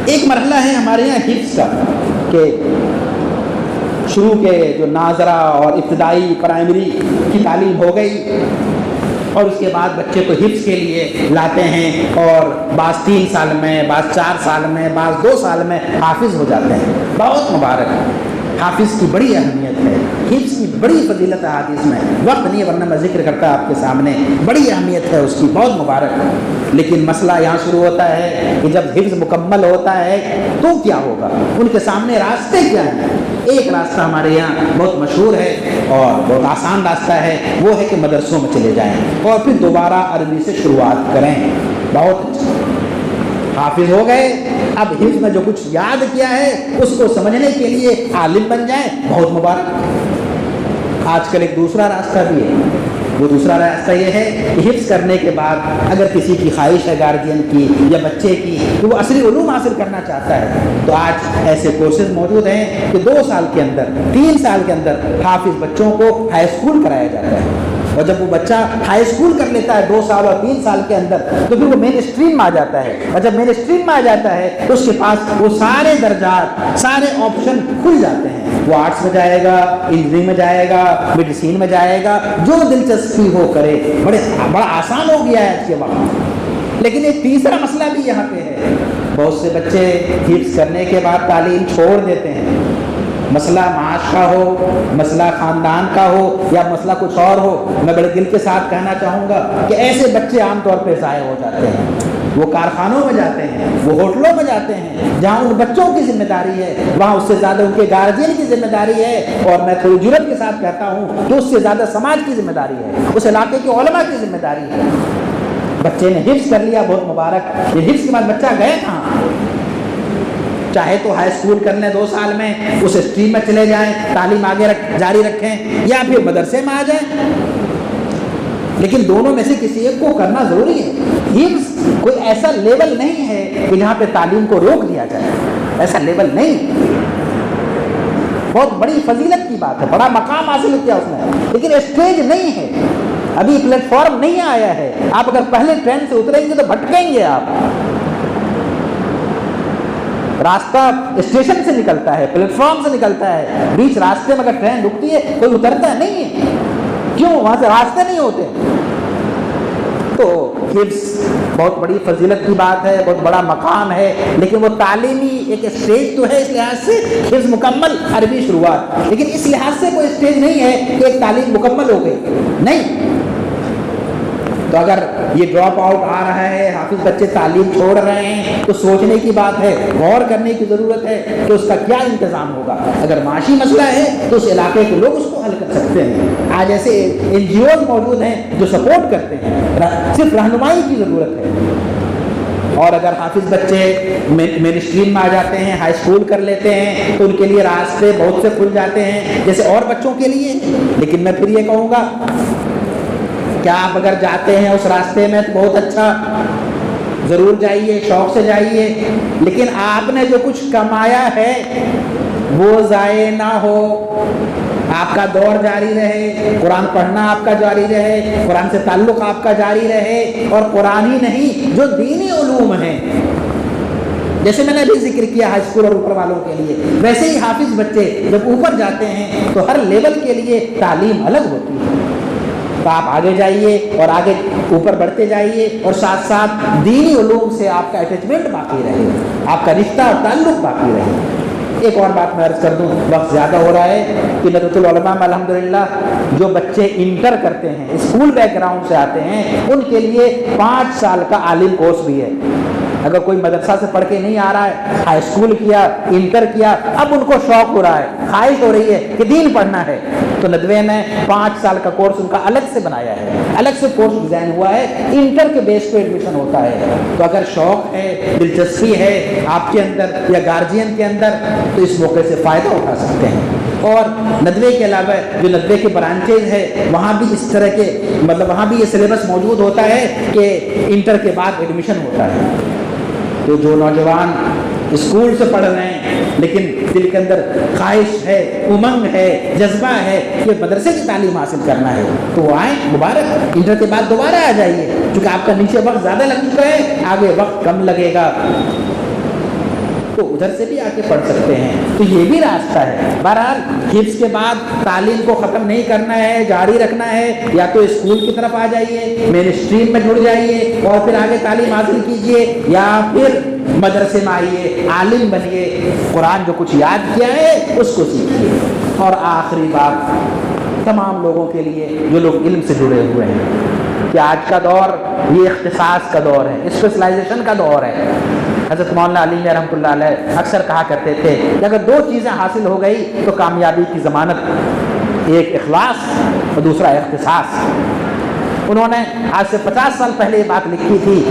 ایک مرحلہ ہے ہمارے یہاں حفظ کا، کہ شروع کے جو ناظرہ اور ابتدائی پرائمری کی تعلیم ہو گئی، اور اس کے بعد بچے کو حفظ کے لیے لاتے ہیں، اور بعض 3 سال میں، بعض 4 سال میں، بعض 2 سال میں حافظ ہو جاتے ہیں۔ بہت مبارک ہے، حافظ کی بڑی اہمیت ہے، حفظ کی بڑی فضیلت ہے حدیث میں، وقت نہیں ورنہ میں ذکر کرتا آپ کے سامنے، بڑی اہمیت ہے اس کی، بہت مبارک ہے۔ لیکن مسئلہ یہاں شروع ہوتا ہے کہ جب حفظ مکمل ہوتا ہے تو کیا ہوگا، ان کے سامنے راستے کیا ہیں۔ ایک راستہ ہمارے یہاں بہت مشہور ہے اور بہت آسان راستہ ہے، وہ ہے کہ مدرسوں میں چلے جائیں اور پھر دوبارہ عربی سے شروعات کریں۔ بہت اچھا، حافظ ہو گئے، اب حفظ میں جو کچھ یاد کیا ہے اس کو سمجھنے کے لیے عالم بن جائیں، بہت مبارک۔ آج کل ایک دوسرا راستہ بھی ہے، وہ دوسرا راستہ یہ ہے کہ حفظ کرنے کے بعد اگر کسی کی خواہش ہے گارجین کی یا بچے کی کہ وہ عصری علوم حاصل کرنا چاہتا ہے، تو آج ایسے کورسز موجود ہیں کہ 2 سال کے اندر، 3 سال کے اندر حافظ بچوں کو ہائی اسکول کرایا جاتا ہے، اور جب وہ بچہ ہائی اسکول کر لیتا ہے 2 سال اور 3 سال کے اندر، تو پھر وہ مین اسٹریم میں آ جاتا ہے، اور جب مین اسٹریم میں آ جاتا ہے تو اس کے پاس وہ سارے درجات، سارے آپشن کھل جاتے ہیں۔ وہ آرٹس میں جائے گا، انجینئرنگ میں جائے گا، میڈیسین میں جائے گا، جو دلچسپی ہو کرے، بڑا آسان ہو گیا ہے اس کے وقت۔ لیکن ایک تیسرا مسئلہ بھی یہاں پہ ہے، بہت سے بچے حفظ کرنے کے بعد تعلیم چھوڑ دیتے ہیں، مسئلہ معاش کا ہو، مسئلہ خاندان کا ہو، یا مسئلہ کچھ اور ہو۔ میں بڑے دل کے ساتھ کہنا چاہوں گا کہ ایسے بچے عام طور پہ ضائع ہو جاتے ہیں، وہ کارخانوں میں جاتے ہیں، وہ ہوٹلوں میں جاتے ہیں، جہاں ان بچوں کی ذمہ داری ہے وہاں اس سے زیادہ ان کے گارجین کی ذمہ داری ہے، اور میں تھوڑی جرات کے ساتھ کہتا ہوں کہ اس سے زیادہ سماج کی ذمہ داری ہے، اس علاقے کے علماء کی ذمہ داری ہے۔ بچے نے حفظ کر لیا، بہت مبارک، یہ حفظ کے بعد بچہ گئے کہاں؟ چاہے تو ہائی اسکول کر لیں 2 سال میں، اس اسٹریم میں چلے جائیں، تعلیم آگے جاری رکھیں، یا پھر مدرسے میں آ جائیں، لیکن دونوں میں سے کسی ایک کو کرنا ضروری ہے۔ حفظ کوئی ایسا لیول نہیں ہے کہ جہاں پہ تعلیم کو روک دیا جائے، ایسا لیول نہیں، بہت بڑی فضیلت کی بات ہے، بڑا مقام حاصل کیا اس نے، لیکن اسٹیج نہیں ہے، ابھی پلیٹ فارم نہیں آیا ہے۔ آپ اگر پہلے ٹرین سے اتریں گے تو بھٹکیں گے آپ۔ راستہ اسٹیشن سے نکلتا ہے، پلیٹ فارم سے نکلتا ہے، بیچ راستے میں اگر ٹرین رکتی ہے کوئی اترتا نہیں ہے، کیوں؟ وہاں سے راستے نہیں ہوتے۔ تو حفظ بہت بڑی فضیلت کی بات ہے، بہت بڑا مقام ہے، لیکن وہ تعلیمی ایک اسٹیج تو ہے، اس لحاظ سے حفظ مکمل، عربی شروعات، لیکن اس لحاظ سے کوئی اسٹیج نہیں ہے کہ ایک تعلیم مکمل ہو گئی، نہیں۔ تو اگر یہ ڈراپ آؤٹ آ رہا ہے، حافظ بچے تعلیم چھوڑ رہے ہیں، تو سوچنے کی بات ہے، غور کرنے کی ضرورت ہے کہ اس کا کیا انتظام ہوگا۔ اگر معاشی مسئلہ ہے تو اس علاقے کے لوگ اس کو حل کر سکتے ہیں۔ آج ایسے NGOز موجود ہیں جو سپورٹ کرتے ہیں، صرف رہنمائی کی ضرورت ہے۔ اور اگر حافظ بچے مین اسٹریم میں آ جاتے ہیں، ہائی اسکول کر لیتے ہیں، تو ان کے لیے راستے بہت سے کھل جاتے ہیں جیسے اور بچوں کے لیے۔ لیکن میں پھر یہ کہوں گا کہ آپ اگر جاتے ہیں اس راستے میں تو بہت اچھا، ضرور جائیے، شوق سے جائیے، لیکن آپ نے جو کچھ کمایا ہے وہ ضائع نہ ہو، آپ کا دور جاری رہے، قرآن پڑھنا آپ کا جاری رہے، قرآن سے تعلق آپ کا جاری رہے، اور قرآن ہی نہیں جو دینی علوم ہیں، جیسے میں نے ابھی ذکر کیا ہائی اسکول اور اوپر والوں کے لیے، ویسے ہی حافظ بچے جب اوپر جاتے ہیں تو ہر لیول کے لیے تعلیم الگ ہوتی ہے۔ تو آپ آگے جائیے اور آگے اوپر بڑھتے جائیے، اور ساتھ ساتھ دینی علوم سے آپ کا اٹیچمنٹ باقی رہے، آپ کا رشتہ اور تعلق باقی رہے۔ ایک اور بات میں عرض کر دوں، وقت زیادہ ہو رہا ہے، کہ ندوۃ العلماء میں الحمدللہ جو بچے انٹر کرتے ہیں، اسکول بیک گراؤنڈ سے آتے ہیں، ان کے لیے 5 سال کا عالم کورس بھی ہے۔ اگر کوئی مدرسہ سے پڑھ کے نہیں آ رہا ہے، ہائی اسکول کیا، انٹر کیا، اب ان کو شوق ہو رہا ہے، خواہش ہو رہی ہے کہ دین پڑھنا ہے، تو ندوے نے 5 سال کا کورس ان کا الگ سے بنایا ہے، الگ سے کورس ڈیزائن ہوا ہے، انٹر کے بیس پہ ایڈمیشن ہوتا ہے۔ تو اگر شوق ہے، دلچسپی ہے آپ کے اندر یا گارجین کے اندر، تو اس موقع سے فائدہ اٹھا سکتے ہیں۔ اور ندوے کے علاوہ جو ندوے کے برانچیز ہے، وہاں بھی اس طرح کے وہاں بھی یہ سلیبس موجود ہوتا ہے کہ انٹر کے بعد ایڈمیشن ہوتا ہے۔ تو جو نوجوان اسکول سے پڑھ رہے ہیں لیکن دل کے اندر خواہش ہے، امنگ ہے، جذبہ ہے کہ مدرسے کی تعلیم حاصل کرنا ہے، تو وہ آئیں، مبارک، انٹر کے بعد دوبارہ آ جائیے، کیونکہ آپ کا نیچے وقت زیادہ لگ چکا ہے، آگے وقت کم لگے گا، تو ادھر سے بھی آ کے پڑھ سکتے ہیں۔ تو یہ بھی راستہ ہے۔ بہرحال حفظ کے بعد تعلیم کو ختم نہیں کرنا ہے، جاری رکھنا ہے، یا تو اسکول کی طرف آ جائیے، مین اسٹریم میں جڑ جائیے اور پھر آگے تعلیم حاصل کیجیے، یا پھر مدرسے میں آئیے، عالم بنیے، قرآن جو کچھ یاد کیا ہے اس کو سیکھیے۔ اور آخری بات تمام لوگوں کے لیے جو لوگ علم سے جڑے ہوئے ہیں، کہ آج کا دور یہ اختصاص کا دور ہے، اسپیشلائزیشن کا دور ہے۔ حضرت مولانا علی رحمۃ اللہ علیہ اکثر کہا کرتے تھے کہ اگر 2 چیزیں حاصل ہو گئی تو کامیابی کی ضمانت، ایک اخلاص اور دوسرا اختصاص۔ انہوں نے آج سے 50 سال پہلے یہ بات لکھی تھی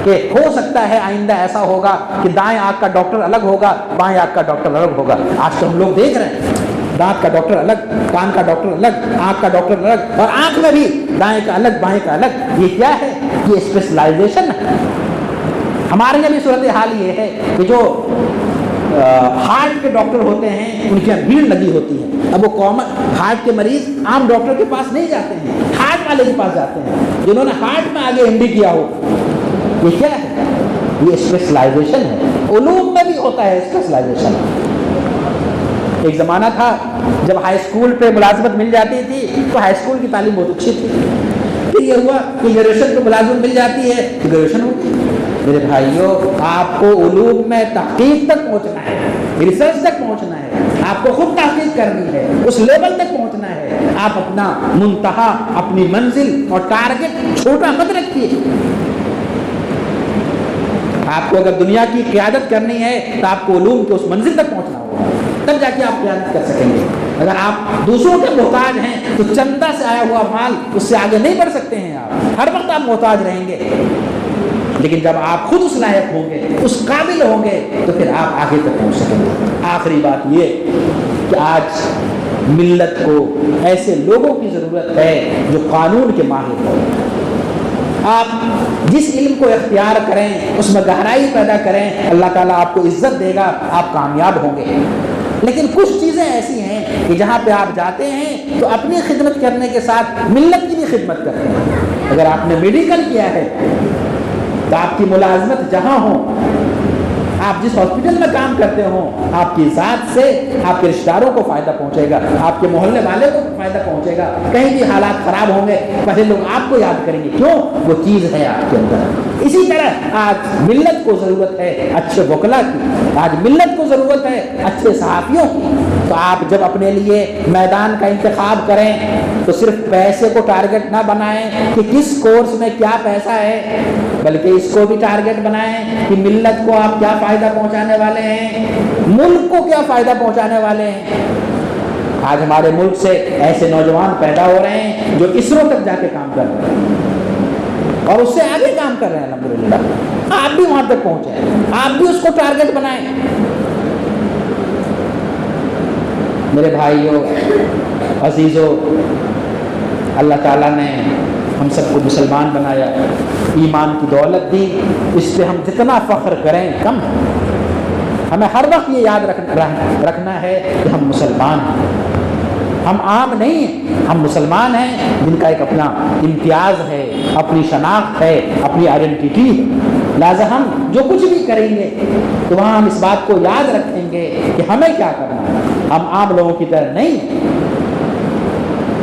کہ ہو سکتا ہے آئندہ ایسا ہوگا کہ دائیں آنکھ کا ڈاکٹر الگ ہوگا، بائیں آنکھ کا ڈاکٹر الگ ہوگا۔ آج تو ہم لوگ دیکھ رہے ہیں، دانت کا ڈاکٹر الگ، کان کا ڈاکٹر الگ، آنکھ کا ڈاکٹر الگ، اور آنکھ میں بھی دائیں کا الگ، بائیں کا الگ۔ یہ کیا ہے؟ یہ اسپیشلائزیشن ہے۔ ہمارے یہاں بھی صورتحال یہ ہے کہ جو ہارٹ کے ڈاکٹر ہوتے ہیں ان کی بھیڑ لگی ہوتی ہے، اب وہ کامن ہارٹ کے مریض عام ڈاکٹر کے پاس نہیں جاتے ہیں، ہارٹ والے کے پاس جاتے ہیں جنہوں نے ہارٹ میں آگے MD کیا ہو۔ یہ کیا ہے؟ یہ اسپیشلائزیشن ہے۔ علوم میں بھی ہوتا ہے اسپیشلائزیشن۔ ایک زمانہ تھا جب ہائی اسکول پہ ملازمت مل جاتی تھی تو ہائی اسکول کی تعلیم بہت اچھی تھی، پھر یہ ہوا کہ گریجویشن کو ملازمت مل جاتی ہے تو گریجویشن ہوتی ہے۔ میرے بھائیوں، آپ کو علوم میں تحقیق تک پہنچنا ہے، ریسرچ تک پہنچنا ہے، آپ کو خود تحقیق کرنی ہے، اس لیول تک پہنچنا ہے۔ آپ اپنا منتہا، اپنی منزل اور ٹارگٹ چھوٹا مت رکھیے۔ آپ کو اگر دنیا کی قیادت کرنی ہے تو آپ کو علوم کے اس منزل تک پہنچنا ہوگا، تب جا کے آپ قیادت کر سکیں گے۔ اگر آپ دوسروں کے محتاج ہیں تو چندہ سے آیا ہوا مال، اس سے آگے نہیں بڑھ سکتے ہیں، آپ ہر وقت آپ محتاج رہیں گے۔ لیکن جب آپ خود اس لائق ہوں گے، اس قابل ہوں گے، تو پھر آپ آگے تک پہنچ سکیں گے۔ آخری بات یہ کہ آج ملت کو ایسے لوگوں کی ضرورت ہے جو قانون کے ماہر ہوں۔ آپ جس علم کو اختیار کریں، اس میں گہرائی پیدا کریں، اللہ تعالیٰ آپ کو عزت دے گا، آپ کامیاب ہوں گے۔ لیکن کچھ چیزیں ایسی ہیں کہ جہاں پہ آپ جاتے ہیں تو اپنی خدمت کرنے کے ساتھ ملت کی بھی خدمت کرتے ہیں۔ اگر آپ نے میڈیکل کیا ہے تو آپ کی ملازمت جہاں ہو، آپ جس ہاسپٹل میں کام کرتے ہوں آپ کی ذات سے آپ کے رشتہ داروں کو فائدہ پہنچے گا، آپ کے محلے والے کو فائدہ پہنچے گا. کہیں بھی حالات خراب ہوں گے پہلے لوگ آپ کو یاد کریں گے، کیوں؟ وہ چیز ہے آپ کے اندر. اسی طرح آج ملت کو ضرورت ہے اچھے وکلا کی، آج ملت کو ضرورت ہے اچھے صحافیوں کی. تو آپ جب اپنے لیے میدان کا انتخاب کریں تو صرف پیسے کو ٹارگٹ نہ بنائیں کہ کس کورس میں کیا پیسہ ہے، بلکہ اس کو بھی ٹارگٹ بنائیں کہ ملت کو آپ کیا فائدہ پہنچانے والے ہیں، ملک کو کیا فائدہ پہنچانے والے ہیں. آج ہمارے ملک سے ایسے نوجوان پیدا ہو رہے ہیں جو اسرو تک جا کے کام کر رہے ہیں اور اس سے آگے کام کر رہے ہیں. الحمدللہ آپ بھی وہاں تک پہنچے، آپ بھی اس کو ٹارگٹ بنائیں. میرے بھائیوں عزیزوں، اللہ تعالیٰ نے ہم سب کو مسلمان بنایا، ایمان کی دولت دی، اس پہ ہم جتنا فخر کریں کم ہے. ہمیں ہر وقت یہ یاد رکھنا ہے کہ ہم مسلمان ہیں، ہم عام نہیں ہیں، ہم مسلمان ہیں جن کا ایک اپنا امتیاز ہے، اپنی شناخت ہے، اپنی آئیڈینٹی ہے. لہٰذا ہم جو کچھ بھی کریں گے تو وہاں ہم اس بات کو یاد رکھیں گے کہ ہمیں کیا کرنا ہے، ہم عام لوگوں کی طرح نہیں ہیں.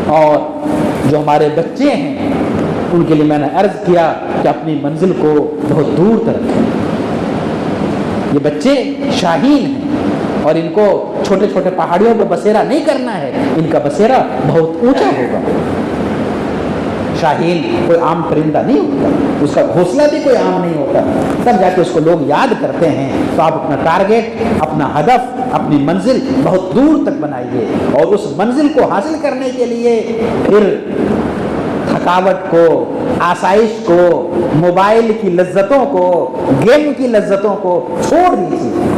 اور جو ہمارے بچے ہیں ان کے لیے میں نے عرض کیا کہ اپنی منزل کو بہت دور تک رکھیں. یہ بچے شاہین ہیں اور ان کو چھوٹے چھوٹے پہاڑیوں پہ بسیرا نہیں کرنا ہے، ان کا بسیرا بہت اونچا ہوگا. شاہین کوئی عام پرندہ نہیں ہوتا، اس کا گھونسلہ بھی کوئی عام نہیں ہوتا، تب جا کے اس کو لوگ یاد کرتے ہیں. تو آپ اپنا ٹارگیٹ، اپنا ہدف، اپنی منزل بہت دور تک بنائیے اور اس منزل کو حاصل کرنے کے لیے پھر تھکاوٹ کو، آسائش کو، موبائل کی لذتوں کو، گیم کی لذتوں کو چھوڑ دیجیے.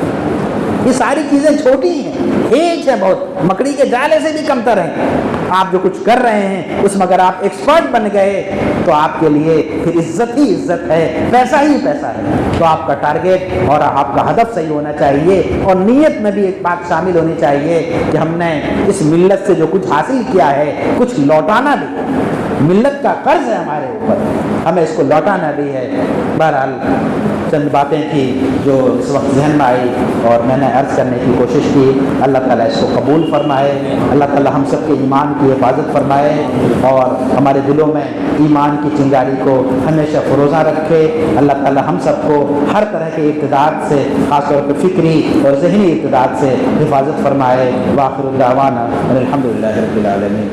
یہ ساری چیزیں چھوٹی ہیں، ایج ہے بہت، مکڑی کے جالے سے بھی کمتر ہیں. آپ جو کچھ کر رہے ہیں اس میں اگر آپ ایکسپرٹ بن گئے تو آپ کے لیے پھر عزت ہی عزت ہے، پیسہ ہی پیسہ ہے. تو آپ کا ٹارگیٹ اور آپ کا ہدف صحیح ہونا چاہیے اور نیت میں بھی ایک بات شامل ہونی چاہیے کہ ہم نے اس ملت سے جو کچھ حاصل کیا ہے کچھ لوٹانا بھی. ملت کا قرض ہے ہمارے اوپر، ہمیں اس کو لوٹانا بھی ہے. بہرحال چند باتیں تھی جو اس وقت ذہن میں آئی اور میں نے عرض کرنے کی کوشش کی. اللہ تعالیٰ اس کو قبول فرمائے، اللہ تعالیٰ ہم سب کے ایمان کی حفاظت فرمائے اور ہمارے دلوں میں ایمان کی چنگاری کو ہمیشہ فروزہ رکھے. اللہ تعالیٰ ہم سب کو ہر طرح کے ارتداد سے، خاص طور پہ فکری اور ذہنی ارتداد سے حفاظت فرمائے. وآخر دعوانا الحمدللہ رب العالمین.